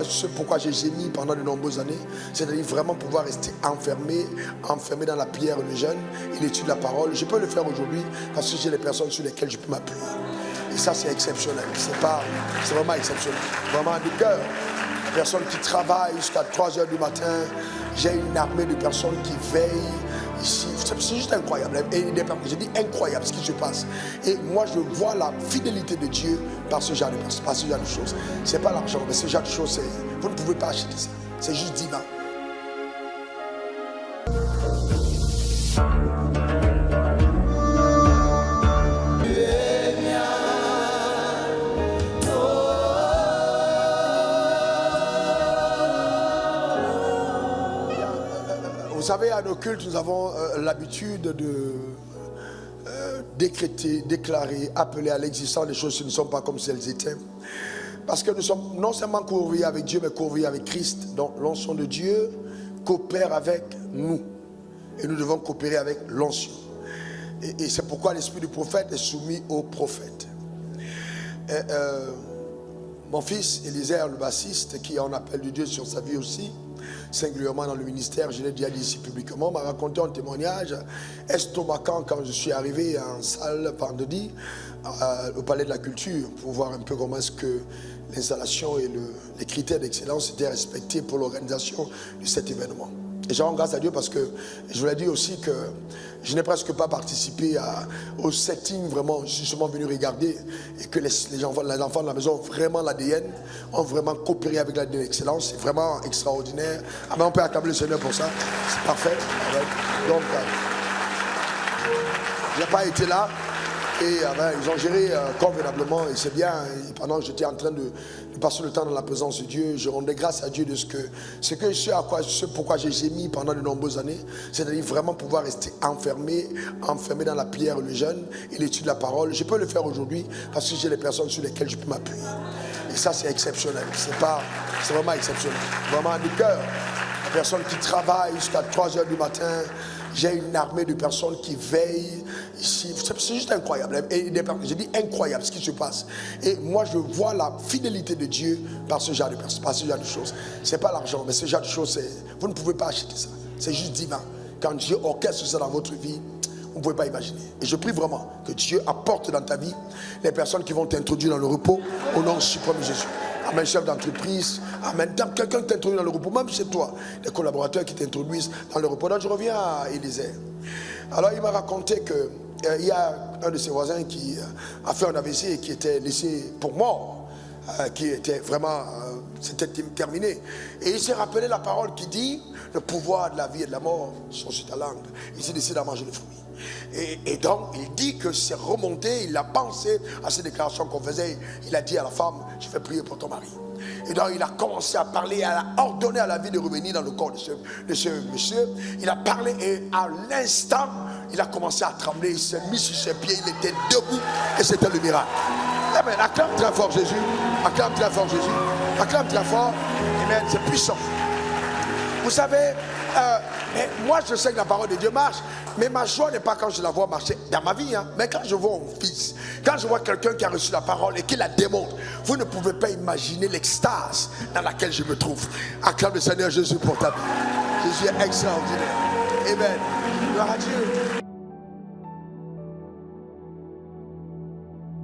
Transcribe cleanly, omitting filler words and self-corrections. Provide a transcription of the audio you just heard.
ce pourquoi j'ai gémi pendant de nombreuses années, c'est-à-dire vraiment pouvoir rester enfermé dans la prière et le jeûne et l'étude de la parole. Je peux le faire aujourd'hui parce que j'ai les personnes sur lesquelles je peux m'appuyer. Et ça, c'est exceptionnel. C'est vraiment exceptionnel. Vraiment du cœur. Les personnes qui travaillent jusqu'à 3 h du matin. J'ai une armée de personnes qui veillent ici. C'est juste incroyable. Et j'ai dit incroyable ce qui se passe. Et moi, je vois la fidélité de Dieu par ce genre de personnes, par ce genre de choses. C'est pas l'argent, mais ce genre de choses, vous ne pouvez pas acheter ça. C'est juste divin. Vous savez, à nos cultes, nous avons l'habitude de décréter, déclarer, appeler à l'existence des choses qui ne sont pas comme si elles étaient. Parce que nous sommes non seulement courvés avec Dieu, mais courvés avec Christ. Donc l'onction de Dieu coopère avec nous. Et nous devons coopérer avec l'onction. Et c'est pourquoi l'esprit du prophète est soumis au prophète. Mon fils, Élisée, le bassiste, qui a un appel de Dieu sur sa vie aussi, singulièrement dans le ministère, je l'ai déjà dit ici publiquement, m'a raconté un témoignage estomacant quand je suis arrivé en salle vendredi au Palais de la Culture pour voir un peu comment est-ce que l'installation et les critères d'excellence étaient respectés pour l'organisation de cet événement. Et je rends grâce à Dieu parce que je vous l'ai dit aussi que je n'ai presque pas participé au setting vraiment. Je suis seulement venu regarder et que les enfants de la maison ont vraiment l'ADN, ont vraiment coopéré avec l'ADN d'excellence. C'est vraiment extraordinaire. Ah ben on peut acclamer le Seigneur pour ça. C'est parfait. Donc, je n'ai pas été là. Et ils ont géré convenablement et c'est bien. Et pendant que j'étais en train de passer le temps dans la présence de Dieu, je rendais grâce à Dieu de ce pourquoi j'ai gémi pendant de nombreuses années, c'est-à-dire vraiment pouvoir rester enfermé dans la prière et le jeûne et l'étude de la parole. Je peux le faire aujourd'hui parce que j'ai les personnes sur lesquelles je peux m'appuyer. Et ça, c'est exceptionnel. C'est vraiment exceptionnel. Vraiment du cœur. Les personnes qui travaillent jusqu'à 3 h du matin. J'ai une armée de personnes qui veillent ici. C'est juste incroyable. Et j'ai dit incroyable ce qui se passe. Et moi, je vois la fidélité de Dieu par ce genre de personnes, par ce genre de choses. C'est pas l'argent, mais ce genre de choses, vous ne pouvez pas acheter ça. C'est juste divin. Quand Dieu orchestre ça dans votre vie, vous ne pouvez pas imaginer. Et je prie vraiment que Dieu apporte dans ta vie les personnes qui vont t'introduire dans le repos au nom suprême de Jésus. Amen, chef d'entreprise. Amen. Quelqu'un qui t'introduit dans le repos, même chez toi, des collaborateurs qui t'introduisent dans le repos. Donc je reviens à Élisée. Alors il m'a raconté qu'il y a un de ses voisins qui a fait un AVC et qui était laissé pour mort, qui était vraiment, c'était terminé. Et il s'est rappelé la parole qui dit, le pouvoir de la vie et de la mort sont sur ta langue. Il s'est décidé à manger les fruits. Et donc il dit que c'est remonté, il a pensé à ces déclarations qu'on faisait. Il a dit à la femme, je vais prier pour ton mari. Et donc il a commencé à parler, à ordonner à la vie de revenir dans le corps de ce monsieur. Il a parlé et à l'instant il a commencé à trembler, il s'est mis sur ses pieds, il était debout et c'était le miracle. Amen. Acclame très fort Jésus, acclame très fort Jésus, acclame très fort. Amen. C'est puissant. Vous savez, moi je sais que la parole de Dieu marche, mais ma joie n'est pas quand je la vois marcher dans ma vie, mais quand je vois mon fils, quand je vois quelqu'un qui a reçu la parole et qui la démontre, vous ne pouvez pas imaginer l'extase dans laquelle je me trouve. Acclame le Seigneur Jésus pour ta vie. Jésus est extraordinaire. Amen. Gloire à Dieu.